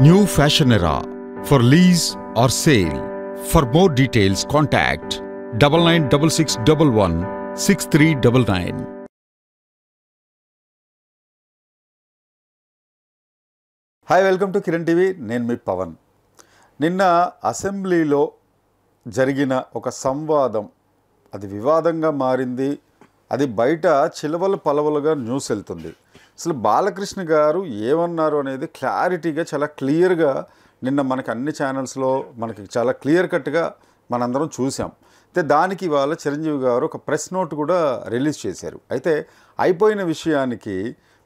New fashion era for lease or sale. For more details, contact 9966116399. Hi, welcome to Kiran TV. నేను మీ పవన్. నిన్న అసెంబ్లీలో జరిగిన ఒక సంవాదం అది వివాదంగా మారింది. అది బయట చిలవలు పలవలుగా న్యూస్ వెళ్తుంది. అసలు బాలకృష్ణ గారు ఏమన్నారు అనేది క్లారిటీగా చాలా క్లియర్గా నిన్న మనకి అన్ని ఛానల్స్లో మనకి చాలా క్లియర్ కట్గా మనందరం చూసాం. అయితే దానికి ఇవాళ చిరంజీవి గారు ఒక ప్రెస్ నోట్ కూడా రిలీజ్ చేశారు. అయితే అయిపోయిన విషయానికి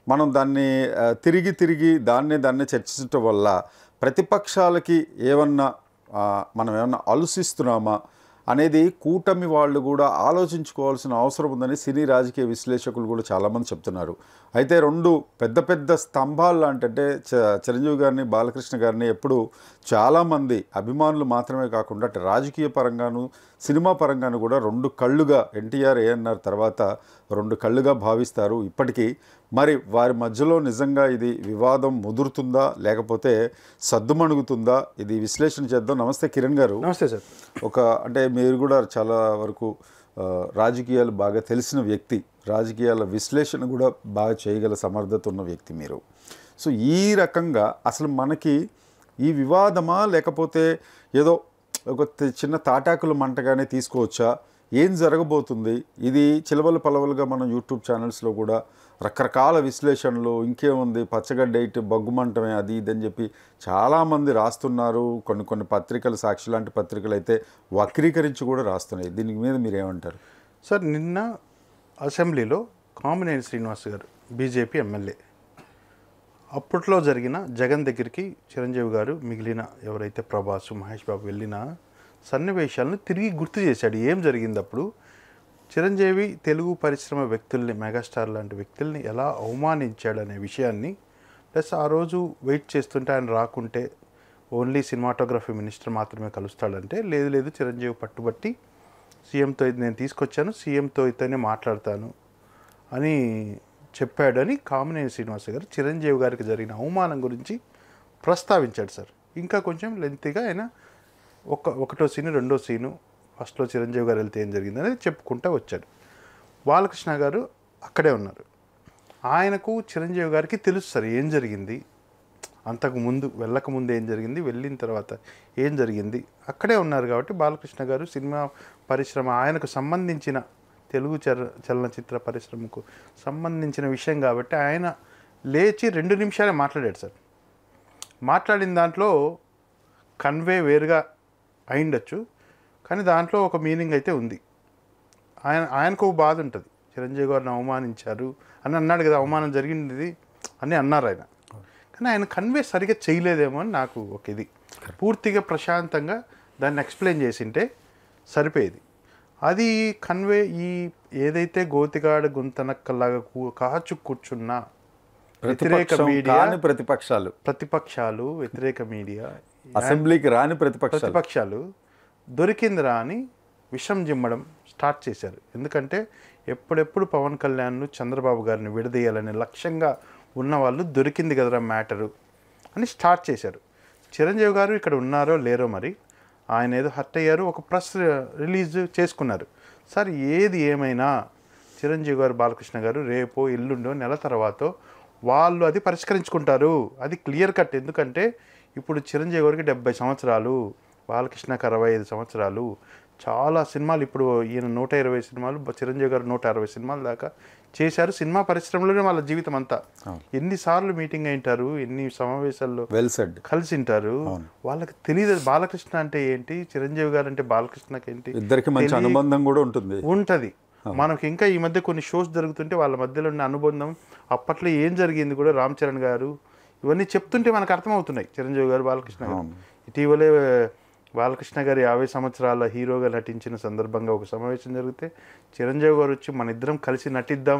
మనం దాన్ని తిరిగి దాన్నే చర్చించడం వల్ల ప్రతిపక్షాలకి మనం ఏమన్నా ఆలోచిస్తున్నామా అనేది కూటమి వాళ్ళు కూడా ఆలోచించుకోవాల్సిన అవసరం ఉందని సినీ రాజకీయ విశ్లేషకులు కూడా చాలామంది చెప్తున్నారు. అయితే రెండు పెద్ద స్తంభాలు అంటే చిరంజీవి గారిని, బాలకృష్ణ గారిని ఎప్పుడు చాలామంది అభిమానులు మాత్రమే కాకుండా రాజకీయ పరంగాను సినిమా పరంగాను కూడా రెండు కళ్ళుగా ఎన్టీఆర్ ఏఎన్ఆర్ తర్వాత రెండు కళ్ళుగా భావిస్తారు ఇప్పటికీ. మరి వారి మధ్యలో నిజంగా ఇది వివాదం ముదురుతుందా లేకపోతే సద్దుమణుగుతుందా, ఇది విశ్లేషణ చేద్దాం. నమస్తే కిరణ్ గారు. నమస్తే సార్. అంటే మీరు కూడా చాలా వరకు రాజకీయాలు బాగా తెలిసిన వ్యక్తి, రాజకీయాల విశ్లేషణ కూడా బాగా చేయగల సమర్థత ఉన్న వ్యక్తి మీరు. సో ఈ రకంగా అసలు మనకి ఈ వివాదమా లేకపోతే ఏదో ఒక చిన్న తాటాకుల మంటగానే తీసుకోవచ్చా? ఏం జరగబోతుంది? ఇది చిలవలు పలవలుగా మనం యూట్యూబ్ ఛానల్స్లో కూడా రకరకాల విశ్లేషణలు, ఇంకేముంది పచ్చగడ్డ ఎయిట్ బగ్గుమంటమే అది ఇదని చెప్పి చాలామంది రాస్తున్నారు. కొన్ని పత్రికలు, సాక్షి లాంటి పత్రికలు అయితే వక్రీకరించి కూడా రాస్తున్నాయి. దీని మీద మీరేమంటారు? సార్, నిన్న అసెంబ్లీలో కామినేని శ్రీనివాస్ గారు బీజేపీ ఎమ్మెల్యే అప్పట్లో జరిగిన జగన్ దగ్గరికి చిరంజీవి గారు మిగిలిన ఎవరైతే ప్రభాస్, మహేష్ బాబు వెళ్ళిన సన్నివేశాలను తిరిగి గుర్తు చేశాడు. ఏం జరిగింది అప్పుడు, చిరంజీవి తెలుగు పరిశ్రమ వ్యక్తుల్ని, మెగాస్టార్ లాంటి వ్యక్తుల్ని ఎలా అవమానించాడనే విషయాన్ని, ప్లస్ ఆ రోజు వెయిట్ చేస్తుంటే ఆయన రాకుంటే ఓన్లీ సినిమాటోగ్రఫీ మినిస్టర్ మాత్రమే కలుస్తాడంటే లేదు చిరంజీవి పట్టుబట్టి సీఎంతో నేను తీసుకొచ్చాను, సీఎంతో అయితేనే మాట్లాడతాను అని చెప్పాడని కామినేని శ్రీనివాస్ గారు చిరంజీవి గారికి జరిగిన అవమానం గురించి ప్రస్తావించాడు సార్. ఇంకా కొంచెం లెంతీగా ఆయన ఒకటో సీను, రెండో సీను, ఫస్ట్లో చిరంజీవి గారు వెళ్తే ఏం జరిగింది అనేది చెప్పుకుంటూ వచ్చాడు. బాలకృష్ణ గారు అక్కడే ఉన్నారు. ఆయనకు చిరంజీవి గారికి తెలుసు సార్ ఏం జరిగింది, అంతకుముందు వెళ్ళకముందు ఏం జరిగింది, వెళ్ళిన తర్వాత ఏం జరిగింది, అక్కడే ఉన్నారు. కాబట్టి బాలకృష్ణ గారు సినిమా పరిశ్రమ ఆయనకు సంబంధించిన తెలుగు చలనచిత్ర పరిశ్రమకు సంబంధించిన విషయం కాబట్టి ఆయన లేచి 2 నిమిషాలే మాట్లాడాడు సార్. మాట్లాడిన దాంట్లో కన్వే వేరుగా అయిండొచ్చు, కానీ దాంట్లో ఒక మీనింగ్ అయితే ఉంది. ఆయనకు ఒక బాధ ఉంటుంది, చిరంజీవి గారిని అవమానించారు అని అన్నాడు కదా, అవమానం జరిగింది అని అన్నారు ఆయన. కానీ ఆయన కన్వే సరిగ్గా చేయలేదేమో అని నాకు ఒక ఇది. పూర్తిగా ప్రశాంతంగా దాన్ని ఎక్స్ప్లెయిన్ చేసింటే సరిపోయేది. అది కన్వే ఏదైతే గోతిగాడ గుంతనక్కలాగా కాచు కూర్చున్న వ్యతిరేక మీడియా, ప్రతిపక్షాలు, వ్యతిరేక మీడియా, అసెంబ్లీకి రాని ప్రతిపక్షాలు దొరికిందిరా అని విషం జిమ్మడం స్టార్ట్ చేశారు. ఎందుకంటే ఎప్పుడెప్పుడు పవన్ కళ్యాణ్, చంద్రబాబు గారిని విడదీయాలనే లక్ష్యంగా ఉన్నవాళ్ళు దొరికింది కదరా మ్యాటరు అని స్టార్ట్ చేశారు. చిరంజీవి గారు ఇక్కడ ఉన్నారో లేరో మరి, ఆయన ఏదో హర్ట్ అయ్యారు, ఒక ప్రెస్ రిలీజ్ చేసుకున్నారు. సార్ ఏది ఏమైనా చిరంజీవి గారు, బాలకృష్ణ గారు రేపో ఎల్లుండో నెల తర్వాత వాళ్ళు అది పరిష్కరించుకుంటారు. అది క్లియర్ కట్. ఎందుకంటే ఇప్పుడు చిరంజీవి గారికి 70 సంవత్సరాలు, బాలకృష్ణకి 65 సంవత్సరాలు. చాలా సినిమాలు, ఇప్పుడు ఈయన 120 సినిమాలు, చిరంజీవి గారు 160 సినిమాల దాకా చేశారు. సినిమా పరిశ్రమలోనే వాళ్ళ జీవితం అంతా. ఎన్నిసార్లు మీటింగ్ అయింటారు, ఎన్ని సమావేశాల్లో కలిసి ఉంటారు, వాళ్ళకి తెలియదు బాలకృష్ణ అంటే ఏంటి, చిరంజీవి గారు అంటే బాలకృష్ణకి ఏంటి, ఇద్దరికి మంచి అనుబంధం కూడా ఉంటుంది. మనకి ఇంకా ఈ మధ్య కొన్ని షోస్ జరుగుతుంటే వాళ్ళ మధ్యలో ఉన్న అనుబంధం, అప్పట్లో ఏం జరిగింది కూడా, రామ్ చరణ్ గారు ఇవన్నీ చెప్తుంటే మనకు అర్థమవుతున్నాయి. చిరంజీవి గారు, బాలకృష్ణ గారు ఇటీవలే బాలకృష్ణ గారు 50 సంవత్సరాల హీరోగా నటించిన సందర్భంగా ఒక సమావేశం జరిగితే చిరంజీవి గారు వచ్చి మన ఇద్దరం కలిసి నటిద్దాం,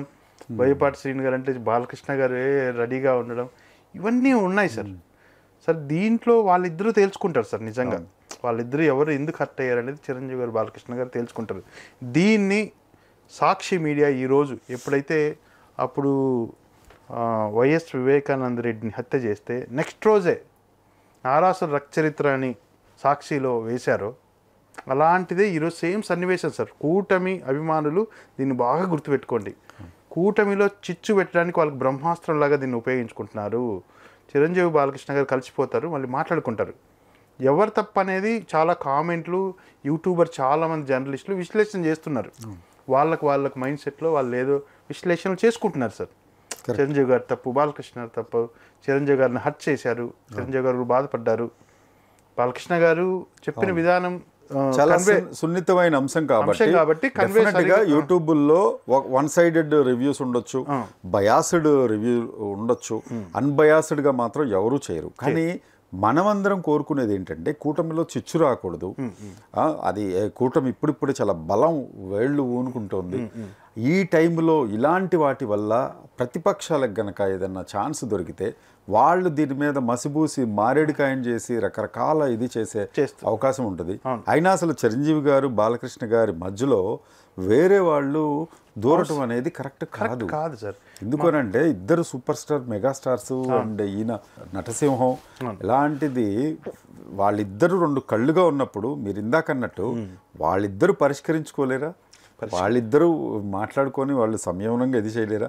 బోయపాటి శ్రీను గారు అంటే బాలకృష్ణ గారే రెడీగా ఉండడం, ఇవన్నీ ఉన్నాయి సార్. దీంట్లో వాళ్ళిద్దరూ తేల్చుకుంటారు సార్. నిజంగా వాళ్ళిద్దరూ ఎవరు ఎందుకు హర్ట్ అయ్యారు అనేది చిరంజీవి గారు, బాలకృష్ణ గారు తేల్చుకుంటారు. దీన్ని సాక్షి మీడియా ఈరోజు ఎప్పుడైతే అప్పుడు వైఎస్ వివేకానంద రెడ్డిని హత్య చేస్తే నెక్స్ట్ రోజే నారాసుర రక్తచరిత్ర అని సాక్షిలో వేశారో అలాంటిదే ఈరోజు సేమ్ సన్నివేశం సార్. కూటమి అభిమానులు దీన్ని బాగా గుర్తుపెట్టుకోండి. కూటమిలో చిచ్చు పెట్టడానికి వాళ్ళకి బ్రహ్మాస్త్రంలాగా దీన్ని ఉపయోగించుకుంటున్నారు. చిరంజీవి బాలకృష్ణ గారు కలిసిపోతారు, మళ్ళీ మాట్లాడుకుంటారు. ఎవరు తప్పు అనేది చాలా కామెంట్లు, యూట్యూబర్ చాలామంది జర్నలిస్టులు విశ్లేషణ చేస్తున్నారు. వాళ్ళకు మైండ్ సెట్లో వాళ్ళు ఏదో విశ్లేషణలు చేసుకుంటున్నారు సార్. చిరంజీవి గారు తప్పు, బాలకృష్ణ గారు తప్పు, చిరంజీవి గారిని హర్ట్ చేశారు, చిరంజీవి గారు బాధపడ్డారు. బాలకృష్ణ గారు చెప్పిన విధానం చాలా సున్నితమైన అంశం కాబట్టి యూట్యూబ్లో వన్ సైడెడ్ రివ్యూస్ ఉండొచ్చు, బయాస్డ్ రివ్యూ ఉండొచ్చు, అన్బయాస్డ్ గా మాత్రం ఎవరూ చేయరు. కానీ మనమందరం కోరుకునేది ఏంటంటే కూటమిలో చిచ్చు రాకూడదు. అది కూటమి ఇప్పుడిప్పుడే చాలా బలం వేళ్ళు ఊనుకుంటోంది. ఈ టైంలో ఇలాంటి వాటి వల్ల ప్రతిపక్షాలకు గనక ఏదన్నా ఛాన్స్ దొరికితే వాళ్ళు దీని మీద మసిబూసి మారేడుకాయం చేసి రకరకాల ఇది చేసే అవకాశం ఉంటుంది. అయినా అసలు చిరంజీవి గారు బాలకృష్ణ గారి మధ్యలో వేరే వాళ్ళు దూరటం అనేది కరెక్ట్ కాదు సార్. ఎందుకనంటే ఇద్దరు సూపర్ స్టార్ మెగాస్టార్స్ అండ్ ఈయన నటసింహం ఇలాంటిది వాళ్ళిద్దరు రెండు కళ్ళుగా ఉన్నప్పుడు మీరు ఇందాకన్నట్టు వాళ్ళిద్దరూ పరిష్కరించుకోలేరా? వాళ్ళిద్దరూ మాట్లాడుకొని వాళ్ళు సంయమనంగా ఇది చేయలేరా?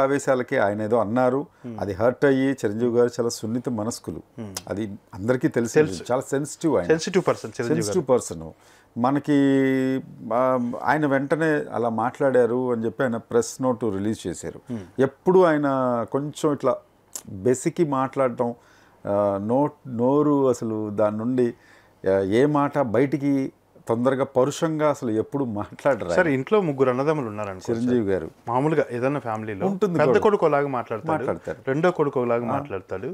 ఆవేశాలకి ఆయన ఏదో అన్నారు, అది హర్ట్ అయ్యి చిరంజీవి గారు చాలా సున్నిత మనస్కులు, అది అందరికీ తెలుసు. చాలా సెన్సిటివ్ పర్సన్. మనకి ఆయన వెంటనే అలా మాట్లాడారు అని చెప్పి ఆయన ప్రెస్ నోట్ రిలీజ్ చేశారు. ఎప్పుడు ఆయన కొంచెం ఇట్లా బెసికి మాట్లాడటం, నోరు అసలు దాని నుండి ఏ మాట బయటికి తొందరగా పరుషంగా అసలు ఎప్పుడు మాట్లాడరు సార్. ఇంట్లో ముగ్గురు అన్నదమ్ములు ఉన్నారని చిరంజీవి గారు మామూలుగా ఏదన్నా ఫ్యామిలీలో ఉంటుంది, పెద్ద కొడుకు లాగా మాట్లాడతాడు, రెండో కొడుకు లాగా మాట్లాడతాడు.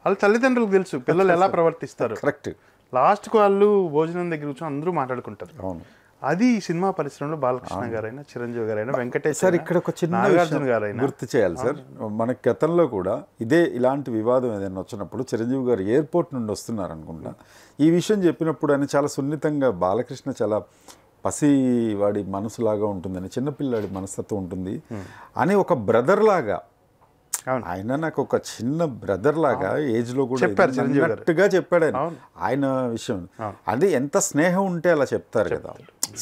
వాళ్ళ తల్లిదండ్రులకు తెలుసు పిల్లలు ఎలా ప్రవర్తిస్తారు. కరెక్ట్. లాస్ట్కి వాళ్ళు భోజనం దగ్గర కూర్చొని అందరూ మాట్లాడుకుంటారు. అవును. అది ఈ సినిమా పరిశ్రమలో బాలకృష్ణ గారైనా, చిరంజీవి గారైనా, వెంకటేష్ సార్ ఇక్కడ ఒక చిన్న నాగార్జున గారైనా గుర్తు చేయాలి సార్. మన గతంలో కూడా ఇదే ఇలాంటి వివాదం ఏదైనా వచ్చినప్పుడు చిరంజీవి గారు ఎయిర్పోర్ట్ నుండి వస్తున్నారు అనుకుంటా, ఈ విషయం చెప్పినప్పుడు ఆయన చాలా సున్నితంగా బాలకృష్ణ చాలా పసివాడి మనసులాగా ఉంటుందని, చిన్నపిల్లాడి మనస్తత్వం ఉంటుంది అని ఒక బ్రదర్ లాగా ఆయన నాకు ఒక చిన్న బ్రదర్ లాగా ఏజ్ లో కూడా చెప్పారుగా చెప్పాడు ఆయన విషయం. అది ఎంత స్నేహం ఉంటే అలా చెప్తారు కదా.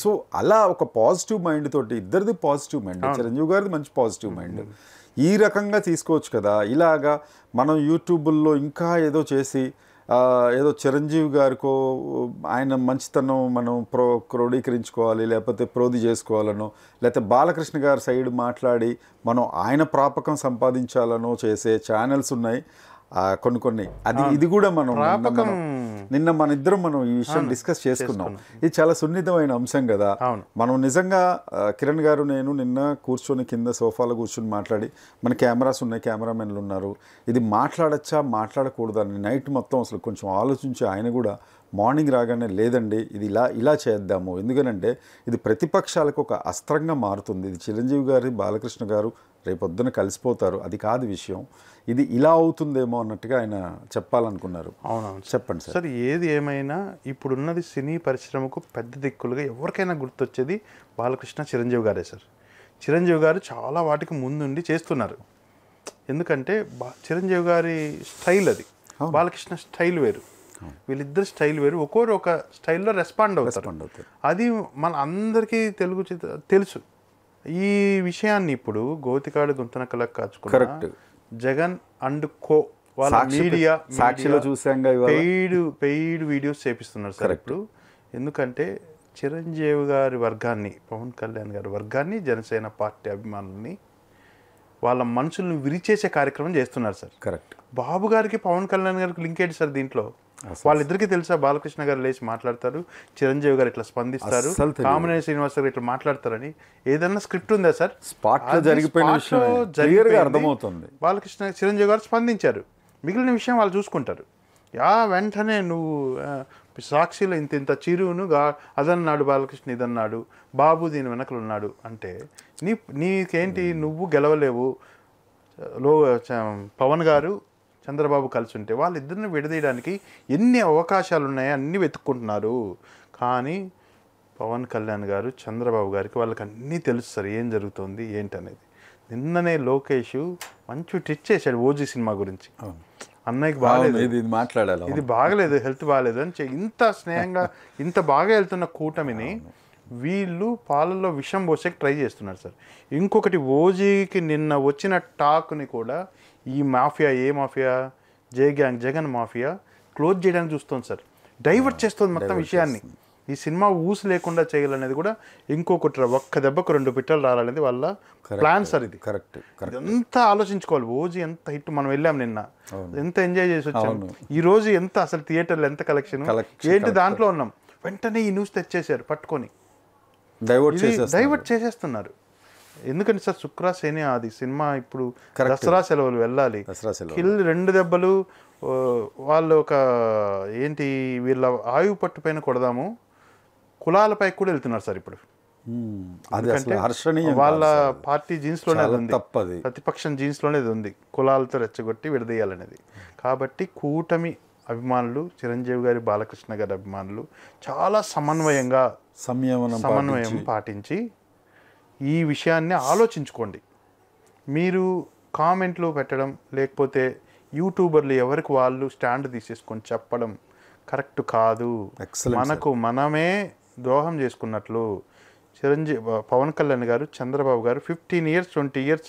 సో అలా ఒక పాజిటివ్ మైండ్ తోటి, ఇద్దరిది పాజిటివ్ మైండ్, చిరంజీవి గారిది మంచి పాజిటివ్ మైండ్, ఈ రకంగా తీసుకోవచ్చు కదా. ఇలాగా మనం యూట్యూబ్లో ఇంకా ఏదో చేసి ఏదో చిరంజీవి గారికో ఆయన మంచితనం మనం క్రోడీకరించుకోవాలి, లేకపోతే ప్రోది చేసుకోవాలనో, లేకపోతే బాలకృష్ణ గారి సైడ్ మాట్లాడి మనం ఆయన ప్రాపకం సంపాదించాలనో చేసే ఛానల్స్ ఉన్నాయి కొన్ని. ఇది కూడా మనం నిన్న మన ఇద్దరం ఈ విషయం డిస్కస్ చేసుకున్నాం. ఇది చాలా సున్నితమైన అంశం కదా. మనం నిజంగా కిరణ్ గారు నేను నిన్న కూర్చొని కింద సోఫాలో కూర్చొని మాట్లాడి, మన కెమెరాస్ ఉన్నాయి, కెమెరామెన్లు ఉన్నారు, ఇది మాట్లాడచ్చా మాట్లాడకూడదు అని నైట్ మొత్తం అసలు కొంచెం ఆలోచించి ఆయన కూడా మార్నింగ్ రాగానే లేదండి ఇది ఇలా చేద్దాము, ఎందుకనంటే ఇది ప్రతిపక్షాలకు ఒక అస్త్రంగా మారుతుంది, ఇది చిరంజీవి గారి బాలకృష్ణ గారు రేపొద్దున కలిసిపోతారు, అది కాదు విషయం, ఇది ఇలా అవుతుందేమో అన్నట్టుగా ఆయన చెప్పాలనుకున్నారు. అవునవును, చెప్పండి సార్. సార్ ఏది ఏమైనా ఇప్పుడున్నది సినీ పరిశ్రమకు పెద్ద దిక్కులుగా ఎవరికైనా గుర్తొచ్చేది బాలకృష్ణ చిరంజీవి గారే సార్. చిరంజీవి గారు చాలా వాటికి ముందుండి చేస్తున్నారు. ఎందుకంటే చిరంజీవి గారి స్టైల్ అది, బాలకృష్ణ స్టైల్ వేరు, వీళ్ళిద్దరు స్టైల్ వేరు, ఒక్కొరు ఒక స్టైల్లో రెస్పాండ్ అవుతారు. అది మన అందరికీ తెలుసు. ఈ విషయాన్ని ఇప్పుడు గోతికాడు గుంతనకలకు కాచుకున్న జగన్ అండ్ కో వాళ్ళ మీడియా సాక్షిలో చూసాంగా పెయిడ్ వీడియోస్ చేపిస్తున్నారు సార్ ఇప్పుడు. ఎందుకంటే చిరంజీవి గారి వర్గాన్ని, పవన్ కళ్యాణ్ గారి వర్గాన్ని, జనసేన పార్టీ అభిమానుల్ని వాళ్ళ మనుషులను విరిచేసే కార్యక్రమం చేస్తున్నారు సార్. కరెక్ట్. బాబు గారికి పవన్ కళ్యాణ్ గారికి లింక్ ఏంటి సార్ దీంట్లో? వాళ్ళిద్దరికీ తెలుసా బాలకృష్ణ గారు లేచి మాట్లాడతారు, చిరంజీవి గారు ఇట్లా స్పందిస్తారు, కామినేని శ్రీనివాస్ గారు ఇట్లా మాట్లాడతారని ఏదన్నా స్క్రిప్ట్ ఉందా సార్? అర్థమవుతుంది. బాలకృష్ణ చిరంజీవి గారు స్పందించారు, మిగిలిన విషయం వాళ్ళు చూసుకుంటారు. వెంటనే నువ్వు సాక్షిలో ఇంత చిరువును అదన్నాడు బాలకృష్ణ, ఇదన్నాడు బాబు, దీని వెనకలు ఉన్నాడు అంటే నీకేంటి, నువ్వు గెలవలేవు. పవన్ గారు చంద్రబాబు కలిసి ఉంటే వాళ్ళిద్దరిని విడదీయడానికి ఎన్ని అవకాశాలు ఉన్నాయో అన్నీ వెతుక్కుంటున్నారు. కానీ పవన్ కళ్యాణ్ గారు, చంద్రబాబు గారికి వాళ్ళకి అన్నీ తెలుసు సార్ ఏం జరుగుతుంది ఏంటనేది. నిన్ననే లోకేష్ మంచి ట్విట్ చేశాడు ఓజీ సినిమా గురించి. అన్నయ్యకి బాగాలేదు, ఇది మాట్లాడాలి, ఇది బాగలేదు, హెల్త్ బాగాలేదు అని ఇంత స్నేహంగా ఇంత బాగా వెళ్తున్న కూటమిని వీళ్ళు పాలల్లో విషం పోసేకి ట్రై చేస్తున్నారు సార్. ఇంకొకటి ఓజీకి నిన్న వచ్చిన టాక్ని కూడా ఈ మాఫియా, ఏ మాఫియా, జగన్ మాఫియా క్లోజ్ చేయడానికి చూస్తుంది సార్, డైవర్ట్ చేస్తుంది మొత్తం విషయాన్ని. ఈ సినిమా ఊసు లేకుండా చేయాలనేది కూడా ఇంకొకటి, ఒక్క దెబ్బకు 2 పిట్టలు రాలనేది వాళ్ళ ప్లాన్ సార్. ఇది కరెక్ట్. ఎంత ఆలోచించుకోవాలి. ఓజీ ఎంత హిట్, మనం వెళ్ళాం నిన్న, ఎంత ఎంజాయ్ చేసి వచ్చాము. ఈ రోజు ఎంత అసలు థియేటర్లో ఎంత కలెక్షన్ ఏంటి, దాంట్లో ఉన్నాం. వెంటనే ఈ న్యూస్ తెచ్చేసారు పట్టుకొని, డైవర్ట్ చేసేస్తున్నారు. ఎందుకంటే సార్ శుక్రశని అది సినిమా ఇప్పుడు దసరా సెలవులు వెళ్ళాలి, 2 దెబ్బలు వాళ్ళు ఒక ఏంటి వీళ్ళ ఆయువు పట్టు పైన కొడదాము, కులాలపై కూడా వెళ్తున్నారు సార్ ఇప్పుడు. వాళ్ళ పార్టీ జీన్స్ లోనే ఉంది, ప్రతిపక్షం జీన్స్ లోనే ఉంది, కులాలతో రెచ్చగొట్టి విడదీయాలనేది. కాబట్టి కూటమి అభిమానులు, చిరంజీవి గారి, బాలకృష్ణ గారి అభిమానులు చాలా సమన్వయం పాటించి ఈ విషయాన్ని ఆలోచించుకోండి. మీరు కామెంట్లు పెట్టడం, లేకపోతే యూట్యూబర్లు ఎవరికి వాళ్ళు స్టాండ్ తీసేసుకొని చెప్పడం కరెక్ట్ కాదు. మనమే ద్రోహం చేసుకున్నట్లు. పవన్ కళ్యాణ్ గారు, చంద్రబాబు గారు 15 years 20 years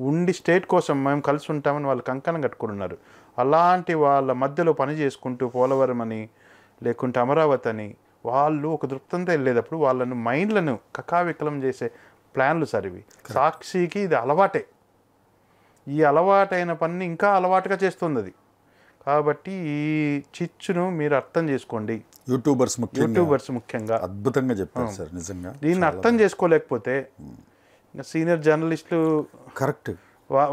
ఉండి స్టేట్ కోసం మేము కలిసి ఉంటామని వాళ్ళు కంకణం కట్టుకున్నారు. అలాంటి వాళ్ళ మధ్యలో పని చేసుకుంటూ పోలవరం అని లేకుంటే అమరావతి అని వాళ్ళు ఒక దృప్తంతో వెళ్ళేటప్పుడు వాళ్ళను మైండ్లను కకావికలం చేసే ప్లాన్లు సార్ ఇవి. సాక్షికి ఇది అలవాటే, ఈ అలవాటైన పని ఇంకా అలవాటుగా చేస్తుంది అది. కాబట్టి ఈ చిచ్చును మీరు అర్థం చేసుకోండి. యూట్యూబర్స్ ముఖ్యంగా అద్భుతంగా చెప్పారు సార్. నిజంగా దీన్ని అర్థం చేసుకోలేకపోతే ఇంకా సీనియర్ జర్నలిస్టులు కరెక్ట్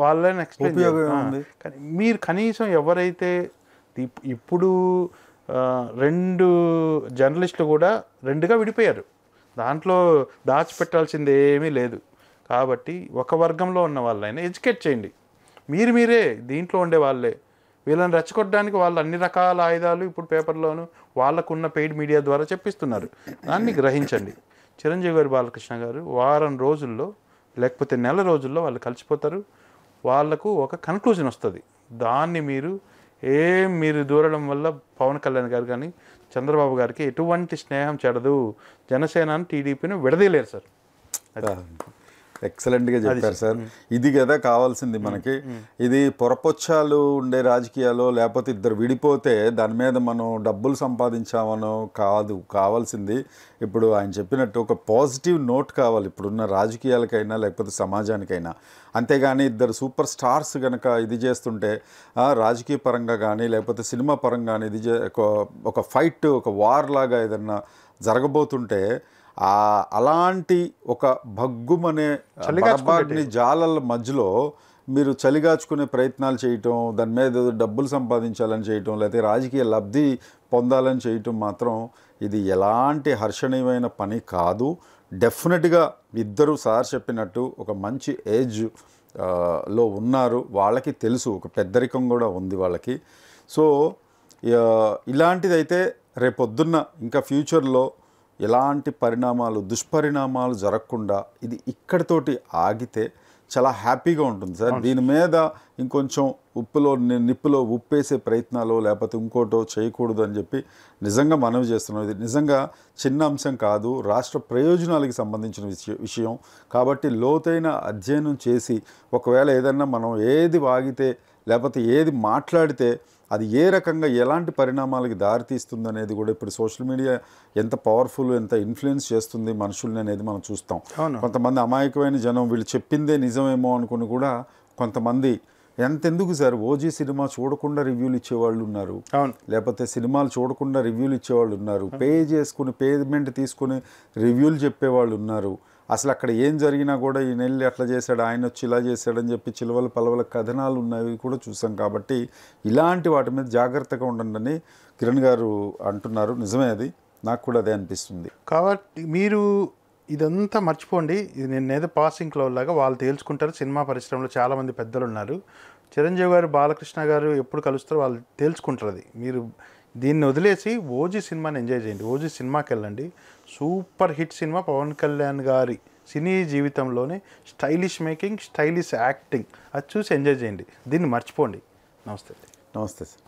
వాళ్ళని ఎక్స్ప్లెయిన్. కానీ మీరు కనీసం ఎవరైతే ఇప్పుడు 2 జర్నలిస్టులు కూడా 2గా విడిపోయారు, దాంట్లో దాచిపెట్టాల్సింది ఏమీ లేదు. కాబట్టి ఒక వర్గంలో ఉన్న వాళ్ళైనా ఎడ్యుకేట్ చేయండి. మీరే దీంట్లో ఉండే వాళ్ళే, వీళ్ళని రెచ్చగొట్టడానికి వాళ్ళు అన్ని రకాల ఆయుధాలు ఇప్పుడు పేపర్లోను వాళ్ళకున్న పెయిడ్ మీడియా ద్వారా చెప్పిస్తున్నారు. దాన్ని గ్రహించండి. చిరంజీవి గారు, బాలకృష్ణ గారు వారం రోజుల్లో లేకపోతే నెల రోజుల్లో వాళ్ళు కలిసిపోతారు. వాళ్లకు ఒక కన్క్లూజన్ వస్తుంది. దాన్ని మీరు దూరడం వల్ల పవన్ కళ్యాణ్ గారు కానీ చంద్రబాబు గారికి ఎటువంటి స్నేహం చెడదు. జనసేన టీడీపీని విడదీయలేరు సార్. ఎక్సలెంట్గా చెప్పారు సార్. ఇది కదా కావాల్సింది మనకి. ఇది పొరపొచ్చాలు ఉండే రాజకీయాలు, లేకపోతే ఇద్దరు విడిపోతే దాని మీద మనం డబ్బులు సంపాదించామనో కాదు కావాల్సింది. ఇప్పుడు ఆయన చెప్పినట్టు ఒక పాజిటివ్ నోట్ కావాలి ఇప్పుడున్న రాజకీయాలకైనా లేకపోతే సమాజానికైనా. అంతేగాని ఇద్దరు సూపర్ స్టార్స్ కనుక ఇది చేస్తుంటే రాజకీయ పరంగా కానీ లేకపోతే సినిమా పరంగా కానీ ఇది ఒక ఫైట్, ఒక వార్ లాగా ఏదన్నా జరగబోతుంటే అలాంటి ఒక భగ్గుమనే బరబాగ్ని జాలల మధ్యలో మీరు చలిగాచుకునే ప్రయత్నాలు చేయటం, దాని మీద డబ్బులు సంపాదించాలని చేయటం, లేకపోతే రాజకీయ లబ్ధి పొందాలని చేయటం మాత్రం ఇది ఎలాంటి హర్షణీయమైన పని కాదు. డెఫినెట్గా ఇద్దరు సార్ చెప్పినట్టు ఒక మంచి ఏజ్ లో ఉన్నారు, వాళ్ళకి తెలుసు, ఒక పెద్దరికం కూడా ఉంది వాళ్ళకి. సో ఇలాంటిదైతే రేపొద్దున్న ఇంకా ఫ్యూచర్లో ఎలాంటి దుష్పరిణామాలు జరగకుండా ఇది ఇక్కడితోటి ఆగితే చాలా హ్యాపీగా ఉంటుంది సార్. దీని మీద ఇంకొంచెం నిప్పులో ఉప్పేసే ప్రయత్నాలు లేకపోతే ఇంకోటో చేయకూడదు అని చెప్పి నిజంగా మనవి చేస్తున్నాం. ఇది నిజంగా చిన్న అంశం కాదు, రాష్ట్ర ప్రయోజనాలకి సంబంధించిన విషయం. కాబట్టి లోతైన అధ్యయనం చేసి ఒకవేళ ఏదన్నా మనం ఏది వాగితే లేకపోతే ఏది మాట్లాడితే అది ఏ రకంగా ఎలాంటి పరిణామాలకి దారితీస్తుంది అనేది కూడా ఇప్పుడు సోషల్ మీడియా ఎంత పవర్ఫుల్, ఎంత ఇన్ఫ్లుయెన్స్ చేస్తుంది మనుషుల్ని అనేది మనం చూస్తాం. కొంతమంది అమాయకమైన జనం వీళ్ళు చెప్పిందే నిజమేమో అనుకుని కూడా కొంతమంది ఎంతెందుకు సార్ ఓజీ సినిమా చూడకుండా రివ్యూలు ఇచ్చేవాళ్ళు ఉన్నారు, లేకపోతే సినిమాలు చూడకుండా రివ్యూలు ఇచ్చేవాళ్ళు ఉన్నారు, పేమెంట్ తీసుకుని రివ్యూలు చెప్పేవాళ్ళు ఉన్నారు. అసలు అక్కడ ఏం జరిగినా కూడా ఈ నెల్లి అట్లా చేశాడు, ఆయన వచ్చి ఇలా చేశాడని చెప్పి చిలవల పలవల కథనాలు ఉన్నవి కూడా చూసాం. కాబట్టి ఇలాంటి వాటి మీద జాగ్రత్తగా ఉండండి అని కిరణ్ గారు అంటున్నారు. నిజమే, అది నాకు కూడా అదే అనిపిస్తుంది. కాబట్టి మీరు ఇదంతా మర్చిపోండి. ఇది నేనేదో పాసింగ్ క్లౌడ్ లాగా వాళ్ళు తేల్చుకుంటారు. సినిమా పరిశ్రమలో చాలామంది పెద్దలు ఉన్నారు. చిరంజీవి గారు, బాలకృష్ణ గారు ఎప్పుడు కలుస్తారో వాళ్ళు తేల్చుకుంటారు. అది మీరు దీన్ని వదిలేసి ఓజీ సినిమాని ఎంజాయ్ చేయండి. ఓజీ సినిమాకి వెళ్ళండి. Super hit cinema. Pawan Kalyan గారి సినీ జీవితంలోనే స్టైలిష్ మేకింగ్, స్టైలిష్ యాక్టింగ్, అది చూసి ఎంజాయ్ చేయండి. దీన్ని మర్చిపోండి. నమస్తే. నమస్తే సార్.